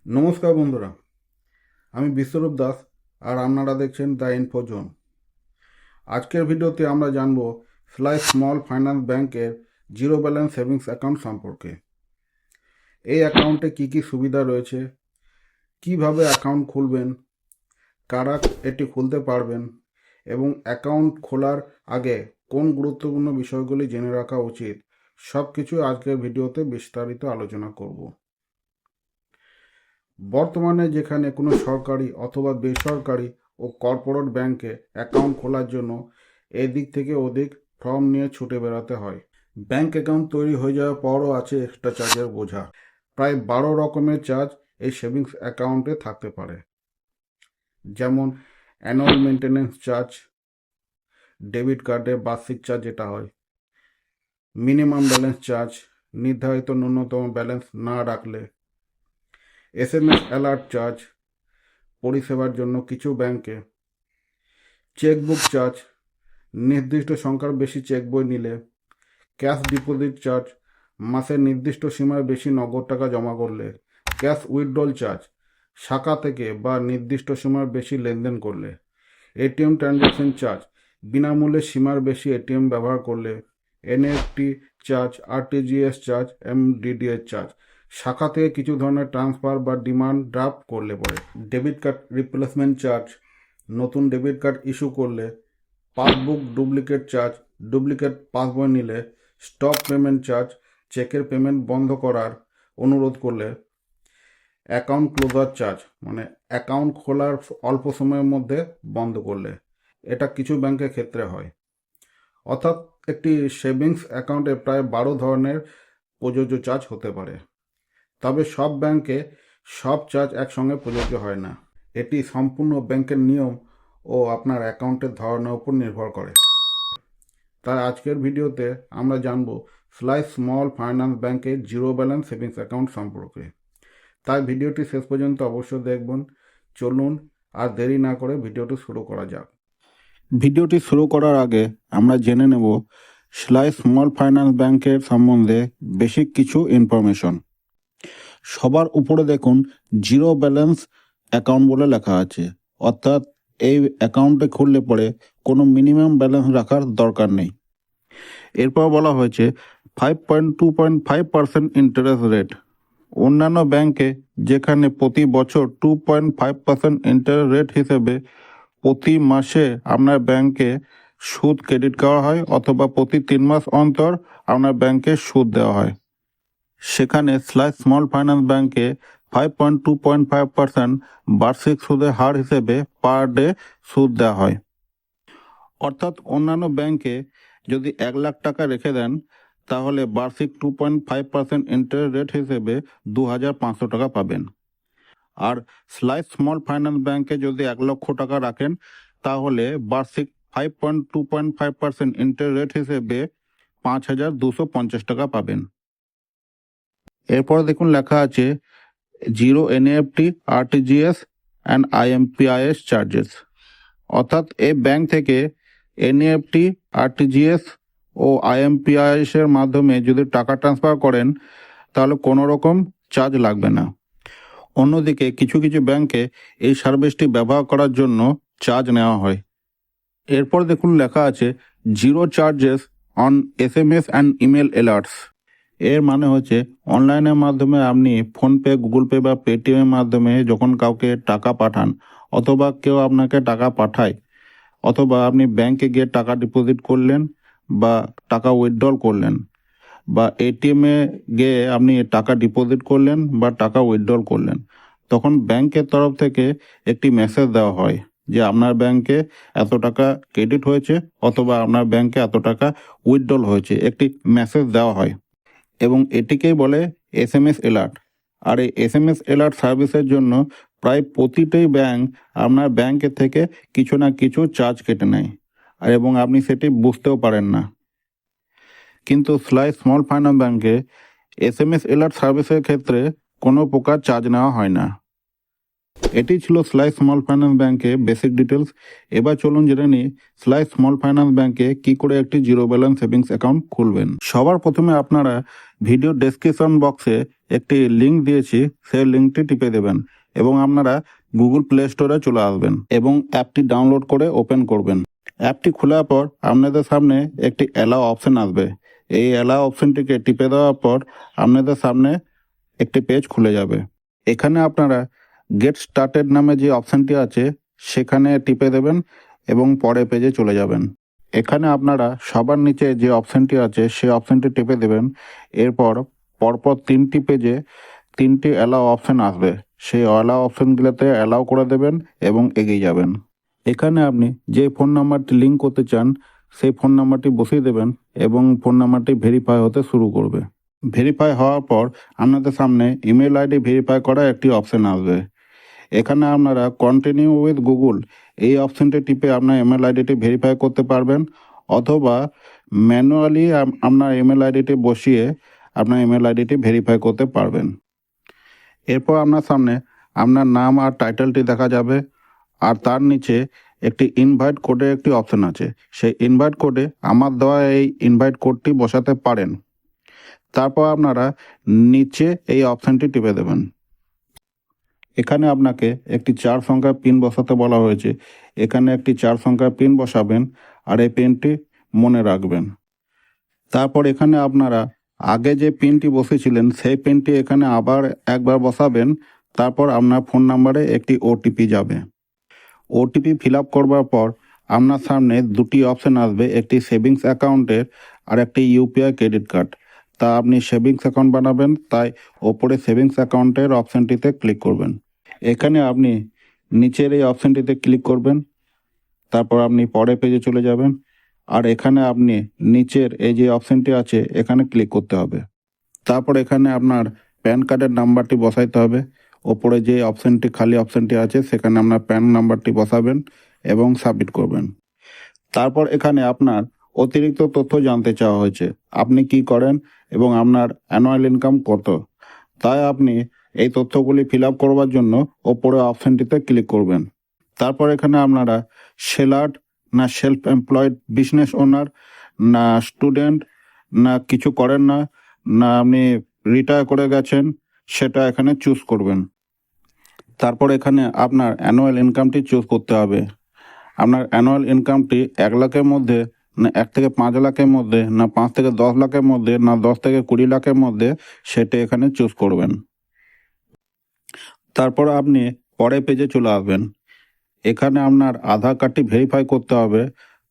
নমস্কার বন্ধুরা, আমি বিশ্বরূপ দাস আর আপনারা দেখছেন দ্য ইনফো জোন। আজকের ভিডিওতে আমরা জানব স্লাইস স্মল ফাইন্যান্স ব্যাংকের জিরো ব্যালেন্স সেভিংস অ্যাকাউন্ট সম্পর্কে। এই অ্যাকাউন্টে কী কী সুবিধা রয়েছে, কিভাবে অ্যাকাউন্ট খুলবেন, কারা এটি খুলতে পারবেন এবং অ্যাকাউন্ট খোলার আগে কোন গুরুত্বপূর্ণ বিষয়গুলি জেনে রাখা উচিত, সব কিছু আজকের ভিডিওতে বিস্তারিত আলোচনা করব। বর্তমানে যেখানে কোনো সরকারি অথবা বেসরকারি ও কর্পোরেট ব্যাংকে অ্যাকাউন্ট খোলার জন্য এদিক থেকে ওদিক ফর্ম নিয়ে ছুটে বেড়াতে হয়। ব্যাংক অ্যাকাউন্ট তৈরি হয়ে যাওয়ার পরও আছে এক্সট্রা চার্জের বোঝা। প্রায় 12 রকমের চার্জ এই সেভিংস অ্যাকাউন্টে থাকতে পারে, যেমন অ্যানুয়াল মেনটেন্যান্স চার্জ, ডেবিট কার্ডে বার্ষিক চার্জ যেটা হয়, মিনিমাম ব্যালেন্স চার্জ, নির্ধারিত ন্যূনতম ব্যালেন্স না রাখলে, SMS অ্যালার্ট চার্জ পরিষেবার জন্য কিছু ব্যাংকে, চেকবুক চার্জ নির্দিষ্ট সংখ্যার বেশি চেক বই নিলে, ক্যাশ ডিপোজিট চার্জ মাসের নির্দিষ্ট সীমার বেশি নগদ টাকা জমা করলে, ক্যাশ উইথড্রল চার্জ শাখা থেকে বা নির্দিষ্ট সীমার বেশি লেনদেন করলে, এটিএম ট্রানজ্যাকশন চার্জ বিনামূল্যে সীমার বেশি এটিএম ব্যবহার করলে, NFT charge, RTGS charge, MDDS charge শাখা থেকে কিছু ধরনের ট্রান্সফার বা ডিমান্ড ড্রাফট করলে পরে, ডেবিট কার্ড রিপ্লেসমেন্ট চার্জ নতুন ডেবিট কার্ড ইস্যু করলে, পাসবুক ডুপ্লিকেট চার্জ ডুপ্লিকেট পাসবই নিলে, স্টপ পেমেন্ট চার্জ চেকের পেমেন্ট বন্ধ করার অনুরোধ করলে, অ্যাকাউন্ট ক্লোজার চার্জ মানে অ্যাকাউন্ট খোলার অল্প সময়ের মধ্যে বন্ধ করলে। এটা কিছু ব্যাংকের ক্ষেত্রে হয়। অর্থাৎ একটি সেভিংস অ্যাকাউন্টে প্রায় 12 ধরনের প্রযোজ্য চার্জ হতে পারে। তবে সব ব্যাংকে সব চার্জ একসঙ্গে প্রযোজ্য হয় না। এটি সম্পূর্ণ ব্যাংকের নিয়ম ও আপনার অ্যাকাউন্টের ধরনের উপর নির্ভর করে। তাই আজকের ভিডিওতে আমরা জানব স্লাইস স্মল ফাইন্যান্স ব্যাংকের জিরো ব্যালেন্স সেভিংস অ্যাকাউন্ট সম্পর্কে। তাই ভিডিওটি শেষ পর্যন্ত অবশ্যই দেখবেন। চলুন আর দেরি না করে ভিডিওটি শুরু করা যাক। ভিডিওটি শুরু করার আগে আমরা জেনে নেব স্লাইস স্মল ফাইন্যান্স ব্যাংকের সম্বন্ধে বেসিক কিছু ইনফরমেশন। সবার উপরে দেখুন জিরো ব্যালেন্স অ্যাকাউন্ট বলে লেখা আছে, অর্থাৎ এই অ্যাকাউন্টে খুললে পরে কোনো মিনিমাম ব্যালেন্স রাখার দরকার নেই। এরপর বলা হয়েছে 5.2.5% ইন্টারেস্ট রেট। অন্যান্য ব্যাংকে যেখানে প্রতি বছর 2.5% ইন্টারেস্ট রেট হিসেবে প্রতি মাসে আপনার ব্যাংকে সুদ ক্রেডিট করা হয় অথবা প্রতি 3 মাস অন্তর আপনার ব্যাংকে সুদ দেওয়া হয়, সেখানে স্লাইস স্মল ফাইন্যান্স ব্যাংকে 5.2.5% বার্ষিক সুদের হার হিসেবে পার ডে সুদ দেওয়া হয়। অর্থাৎ অন্যান্য ব্যাংকে যদি 1 লাখ টাকা রেখে দেন তাহলে বার্ষিক 2.5% ইন্টারেস্ট রেট হিসেবে 2500 টাকা পাবেন। আর স্লাইস স্মল ফাইন্যান্স ব্যাংকে যদি 1 লক্ষ টাকা রাখেন তাহলে বার্ষিক 5.2.5% ইন্টারেস্ট রেট হিসেবে 5250 টাকা পাবেন। এরপর দেখুন লেখা আছে zero NEFT, RTGS and IMPIS charges. অর্থাৎ এই ব্যাংক থেকে NEFT, RTGS ও IMPIS এর মাধ্যমে যদি টাকা ট্রান্সফার করেন তাহলে কোনো রকম চার্জ লাগবে না। অন্যদিকে কিছু কিছু ব্যাংকে এই সার্ভিসটি ব্যবহার করার জন্য চার্জ নেওয়া হয়। এরপর দেখুন লেখা আছে zero charges on SMS and email alerts. এর মানে হচ্ছে অনলাইনের মাধ্যমে আপনি ফোনপে, গুগল পে বা পেটিএমের মাধ্যমে যখন কাউকে টাকা পাঠান অথবা কেউ আপনাকে টাকা পাঠায় অথবা আপনি ব্যাংকে গিয়ে টাকা ডিপোজিট করলেন বা টাকা উইথড্রল করলেন বা ATM-এ গিয়ে আপনি টাকা ডিপোজিট করলেন বা টাকা উইথড্রল করলেন, তখন ব্যাংকের তরফ থেকে একটি মেসেজ দেওয়া হয় যে আপনার ব্যাংকে এত টাকা ক্রেডিট হয়েছে অথবা আপনার ব্যাংকে এত টাকা উইথড্রল হয়েছে, একটি মেসেজ দেওয়া হয় এবং এটিকেই বলে SMS অ্যালার্ট। আর এই SMS অ্যালার্ট সার্ভিসের জন্য প্রায় প্রতিটি ব্যাংক আপনার ব্যাংকের থেকে কিছু না কিছু চার্জ কেটে নেয় আর এবং আপনি সেটি বুঝতেও পারেন না। কিন্তু স্লাইস স্মল ফাইন্যান্স ব্যাংকে SMS অ্যালার্ট সার্ভিসের ক্ষেত্রে কোনো প্রকার চার্জ নেওয়া হয় না। এটি ছিল স্লাইস স্মল ফাইন্যান্স ব্যাংকে বেসিক ডিটেলস। এবার চলুন জেনে নিই স্লাইস স্মল ফাইন্যান্স ব্যাংকে কি করে একটি জিরো ব্যালেন্স সেভিংস অ্যাকাউন্ট খুলবেন। সবার প্রথমে আপনারা ভিডিও ডেসক্রিপশন বক্সে একটি লিঙ্ক দিয়েছি, সেই লিঙ্কটি টিপে দেবেন এবং আপনারা গুগল প্লে স্টোরে চলে আসবেন এবং অ্যাপটি ডাউনলোড করে ওপেন করবেন। অ্যাপটি খোলার পর আপনাদের সামনে একটি অ্যালাউ অপশন আসবে। এই অ্যালাউ অপশনটিকে টিপে দেওয়ার পর আপনাদের সামনে একটি পেজ খুলে যাবে। এখানে আপনারা গেট স্টার্টেড নামে যে অপশানটি আছে সেখানে টিপে দেবেন এবং পরের পেজে চলে যাবেন। এখানে আপনারা সবার নিচে যে অপশানটি আছে সেই অপশানটি টিপে দেবেন। এরপর পরপর 3টি পেজে 3টি অ্যালাউ অপশান আসবে, সেই অ্যালাউ অপশানগুলোতে অ্যালাউ করে দেবেন এবং এগিয়ে যাবেন। এখানে আপনি যে ফোন নাম্বারটি লিঙ্ক করতে চান সেই ফোন নাম্বারটি বসিয়ে দেবেন এবং ফোন নাম্বারটি ভেরিফাই হতে শুরু করবে। ভেরিফাই হওয়ার পর আপনাদের সামনে ইমেল আইডি ভেরিফাই করা একটি অপশান আসবে। এখানে আপনারা কন্টিনিউ উইথ গুগল এই অপশানটি টিপে আপনার ইমেল আইডিটি ভেরিফাই করতে পারবেন, অথবা ম্যানুয়ালি আপনার ইমেল আইডিটি বসিয়ে আপনার ইমেল আইডিটি ভেরিফাই করতে পারবেন। এরপর আপনার সামনে আপনার নাম আর টাইটেলটি দেখা যাবে, আর তার নিচে একটি ইনভাইট কোডের একটি অপশান আছে। সেই ইনভাইট কোডে আমার দেওয়া এই ইনভাইট কোডটি বসাতে পারেন। তারপর আপনারা নিচে এই অপশানটি টিপে দেবেন। এখানে আপনাকে একটি 4 সংখ্যার পিন বসাতে বলা হয়েছে। এখানে একটি 4 সংখ্যার পিন বসাবেন আর এই পিনটি মনে রাখবেন। তারপর এখানে আপনারা আগে যে পিনটি বসেছিলেন সেই পিনটি এখানে আবার একবার বসাবেন। তারপর আপনার ফোন নাম্বারে একটি ওটিপি যাবে। ওটিপি ফিল আপ করবার পর আপনার সামনে 2টি অপশান আসবে, একটি সেভিংস অ্যাকাউন্টের আর একটি ইউপিআই ক্রেডিট কার্ড। তা আপনি সেভিংস অ্যাকাউন্ট বানাবেন, তাই ওপরে সেভিংস অ্যাকাউন্টের অপশানটিতে ক্লিক করবেন। এখানে আপনি নিচের এই অপশানটিতে ক্লিক করবেন, তারপর আপনি পরের পেজে চলে যাবেন আর এখানে আপনি নিচের এই যে অপশানটি আছে এখানে ক্লিক করতে হবে। তারপর এখানে আপনার প্যান কার্ডের নাম্বারটি বসাইতে হবে। ওপরে যে অপশানটি খালি অপশানটি আছে সেখানে আপনার প্যান নাম্বারটি বসাবেন এবং সাবমিট করবেন। তারপর এখানে আপনার অতিরিক্ত তথ্য জানতে চাওয়া হয়েছে, আপনি কি করেন এবং আপনার অ্যানুয়াল ইনকাম কত। তাই আপনি এই তথ্যগুলি ফিল আপ করবার জন্য ওপরে অপশানটিতে ক্লিক করবেন। তারপর এখানে আপনারা সেলার না সেলফ এমপ্লয়েড বিজনেস ওনার না স্টুডেন্ট না কিছু করেন না, না আপনি রিটায়ার করে গেছেন সেটা এখানে চুজ করবেন। তারপর এখানে আপনার অ্যানুয়াল ইনকামটি চুজ করতে হবে। আপনার অ্যানুয়াল ইনকামটি 1 লাখের মধ্যে না 1 থেকে 5 লাখের মধ্যে না 5 থেকে 10 লাখের মধ্যে না 10 থেকে 20 লাখের মধ্যে সেটা এখানে চুজ করবেন। তারপর আপনি পরের পেজে চলে আসবেন। এখানে আপনার আধার কার্ডটি ভেরিফাই করতে হবে,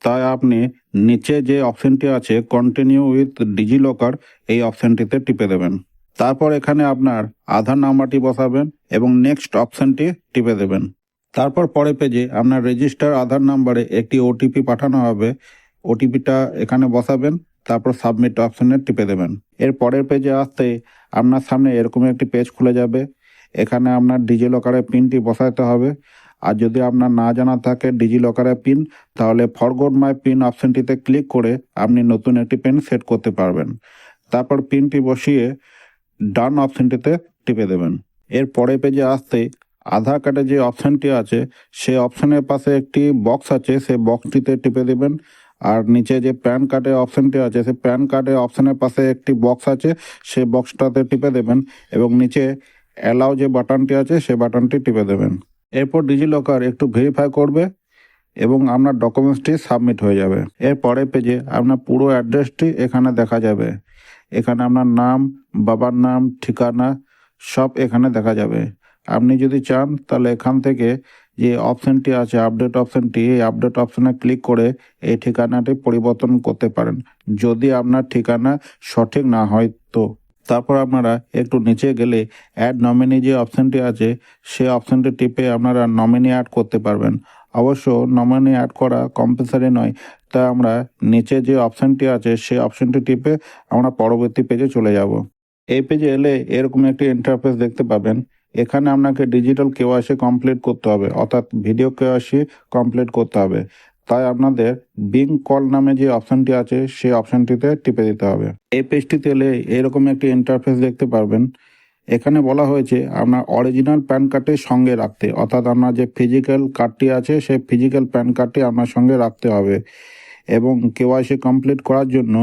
তাই আপনি নিচে যে অপশানটি আছে কন্টিনিউ উইথ ডিজিলকার এই অপশানটিতে টিপে দেবেন। তারপর এখানে আপনার আধার নাম্বারটি বসাবেন এবং নেক্সট অপশানটি টিপে দেবেন। তারপর পরের পেজে আপনার রেজিস্টার আধার নাম্বারে একটি ওটিপি পাঠানো হবে, ওটিপিটা এখানে বসাবেন, তারপর সাবমিট অপশানে টিপে দেবেন। এর পরের পেজে আসতে আপনার সামনে এরকম একটি পেজ খুলে যাবে। এখানে আপনার ডিজিলকারের পিনটি বসাতে হবে, আর যদি আপনার না জানা থাকে ডিজিলকারের পিন তাহলে ফরগট মাই পিন অপশানটিতে ক্লিক করে আপনি নতুন একটি পিন সেট করতে পারবেন। তারপর পিনটি বসিয়ে ডান অপশানটিতে টিপে দেবেন। এর পরের পেজে আসতে আধার কার্ডে যে অপশানটি আছে সেই অপশানের পাশে একটি বক্স আছে, সেই বক্সটিতে টিপে দেবেন। আর নিচে যে প্যান কার্ডের অপশানটি আছে সেই প্যান কার্ডের অপশানের পাশে একটি বক্স আছে, সেই বক্সটাতে টিপে দেবেন এবং নিচে অ্যালাউ যে বাটনটি আছে সেই বাটনটি টিপে দেবেন। এরপর ডিজিলকার একটু ভেরিফাই করবে এবং আপনার ডকুমেন্টসটি সাবমিট হয়ে যাবে। এর পরের পেজে আপনার পুরো অ্যাড্রেসটি এখানে দেখা যাবে। এখানে আপনার নাম, বাবার নাম, ঠিকানা সব এখানে দেখা যাবে। আপনি যদি চান তাহলে এখান থেকে যে অপশানটি আছে আপডেট অপশানটি, এই আপডেট অপশানে ক্লিক করে এই ঠিকানাটি পরিবর্তন করতে পারেন যদি আপনার ঠিকানা সঠিক না হয় তো। তারপর আপনারা একটু নিচে গেলে অ্যাড নমিনি যে অপশানটি আছে সেই অপশানটি টিপে আপনারা নমিনি অ্যাড করতে পারবেন। অবশ্য নমিনি অ্যাড করা কম্পালসারি নয়, তাই আমরা নিচে যে অপশানটি আছে সেই অপশানটি টিপে আমরা পরবর্তী পেজে চলে যাব। এই পেজে এলে এরকম একটি ইন্টারফেস দেখতে পাবেন। এখানে আপনাকে ডিজিটাল কেওয়াইসি কমপ্লিট করতে হবে, অর্থাৎ ভিডিও কেওয়াইসি কমপ্লিট করতে হবে। তাই আপনাদের বিং কল নামে যে অপশানটি আছে সেই অপশানটিতে টিপে দিতে হবে। এই পেজটিতে এলে এরকম একটি ইন্টারফেস দেখতে পারবেন। এখানে বলা হয়েছে আপনার অরিজিনাল প্যান কার্ডটি সঙ্গে রাখতে, অর্থাৎ আপনার যে ফিজিক্যাল কার্ডটি আছে সেই ফিজিক্যাল প্যান কার্ডটি আপনার সঙ্গে রাখতে হবে। এবং কেওয়াইসি কমপ্লিট করার জন্য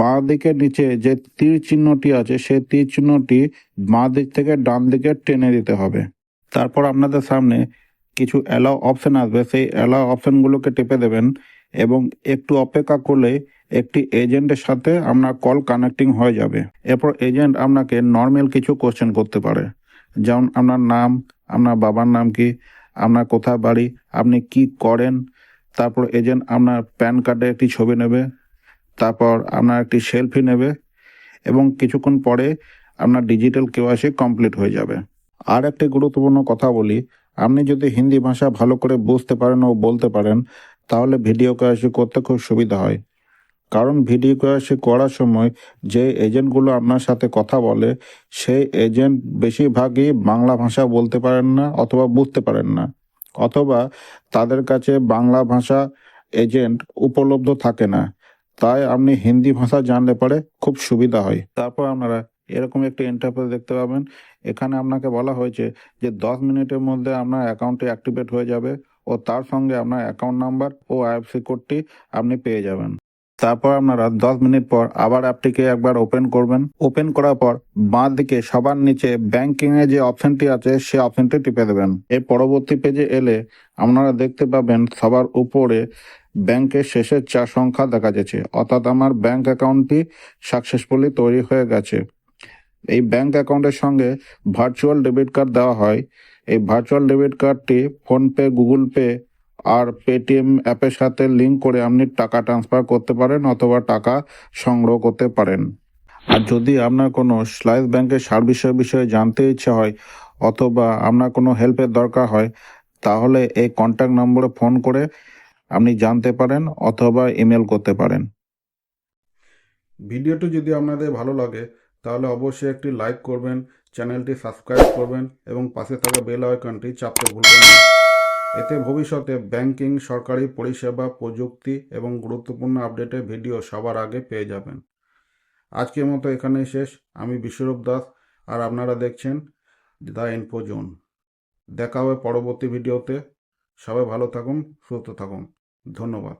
বাঁ দিকের নিচে যে তীর চিহ্নটি আছে সেই তীর চিহ্নটি বাঁ দিক থেকে ডান দিকে টেনে দিতে হবে। তারপর আপনাদের সামনে কিছু অ্যালাউ অপশন আসবে, সেই অ্যালাউ অপশনগুলোকে টিপে দেবেন এবং একটু অপেক্ষা করলে একটি এজেন্টের সাথে আপনার কল কানেক্টিং হয়ে যাবে। এরপর এজেন্ট আপনাকে নর্মাল কিছু কোশ্চেন করতে পারে, যেমন আপনার নাম, আপনার বাবার নাম কি, আপনার কোথায় বাড়ি, আপনি কি করেন। তারপর এজেন্ট আপনার প্যান কার্ডে একটি ছবি নেবে, তারপর আপনার একটি সেলফি নেবে এবং কিছুক্ষণ পরে আপনার ডিজিটাল কেওয়াইসি কমপ্লিট হয়ে যাবে। আর একটি গুরুত্বপূর্ণ কথা বলি, আপনি যদি হিন্দি ভাষা ভালো করে বুঝতে পারেন ও বলতে পারেন তাহলে ভিডিও কেওয়াইসি করতে খুব সুবিধা হয়। কারণ ভিডিও কেওয়াইসি করার সময় যে এজেন্টগুলো আপনার সাথে কথা বলে সেই এজেন্ট বেশিরভাগই বাংলা ভাষা বলতে পারেন না অথবা বুঝতে পারেন না, অথবা তাদের কাছে বাংলা ভাষা এজেন্ট উপলব্ধ থাকে না। তাই আপনি হিন্দি ভাষা জানলে পরে খুব সুবিধা হয়। তারপর আপনারা এরকম একটি ইন্টারফেস দেখতে পাবেন। এখানে আপনাকে বলা হয়েছে যে 10 মিনিটের মধ্যে আপনার অ্যাকাউন্টটি অ্যাক্টিভেট হয়ে যাবে ও তার সঙ্গে আপনার অ্যাকাউন্ট নাম্বার ও আইএফএসসি কোডটি আপনি পেয়ে যাবেন। তারপর আপনারা 10 মিনিট পর আবার অ্যাপটিকে একবার ওপেন করবেন। ওপেন করার পর বাঁ দিকে সবার নিচে ব্যাংকিং এ যে অপশনটি আছে সেই অপশনটি টিপে দেবেন। এর পরবর্তী পেজে এলে আপনারা দেখতে পাবেন সবার উপরে ব্যাংকের শেষের 4 সংখ্যা দেখা যাচ্ছে, অর্থাৎ আমার ব্যাংক অ্যাকাউন্টটি সাকসেসফুলি তৈরি হয়ে গেছে। এই ব্যাংক অ্যাকাউন্টের সঙ্গে ভার্চুয়াল ডেবিট কার্ড দেওয়া হয়। এই ভার্চুয়াল ডেবিট কার্ডটি ফোনপে, গুগল পে আর পেটিএম অ্যাপের সাথে লিঙ্ক করে আপনি টাকা ট্রান্সফার করতে পারেন অথবা টাকা সংগ্রহ করতে পারেন। আর যদি আপনার কোনো স্লাইস ব্যাংকের সার্ভিসের বিষয়ে জানতে ইচ্ছে হয় অথবা আপনার কোনো হেল্পের দরকার হয় তাহলে এই কন্ট্যাক্ট নম্বরে ফোন করে আপনি জানতে পারেন অথবা ইমেল করতে পারেন। ভিডিওটি যদি আপনাদের ভালো লাগে তাহলে অবশ্যই একটি লাইক করবেন, চ্যানেলটি সাবস্ক্রাইব করবেন এবং পাশে থাকা বেল আইকনটি চাপতে ভুলবেন না। এতে ভবিষ্যতে ব্যাংকিং, সরকারি পরিষেবা, প্রযুক্তি এবং গুরুত্বপূর্ণ আপডেটের ভিডিও সবার আগে পেয়ে যাবেন। আজকের মতো এখানেই শেষ। আমি বিশ্বরূপ দাস আর আপনারা দেখছেন দ্য ইনফো জোন। দেখা হবে পরবর্তী ভিডিওতে। সবাই ভালো থাকুন, সুস্থ থাকুন। ধন্যবাদ।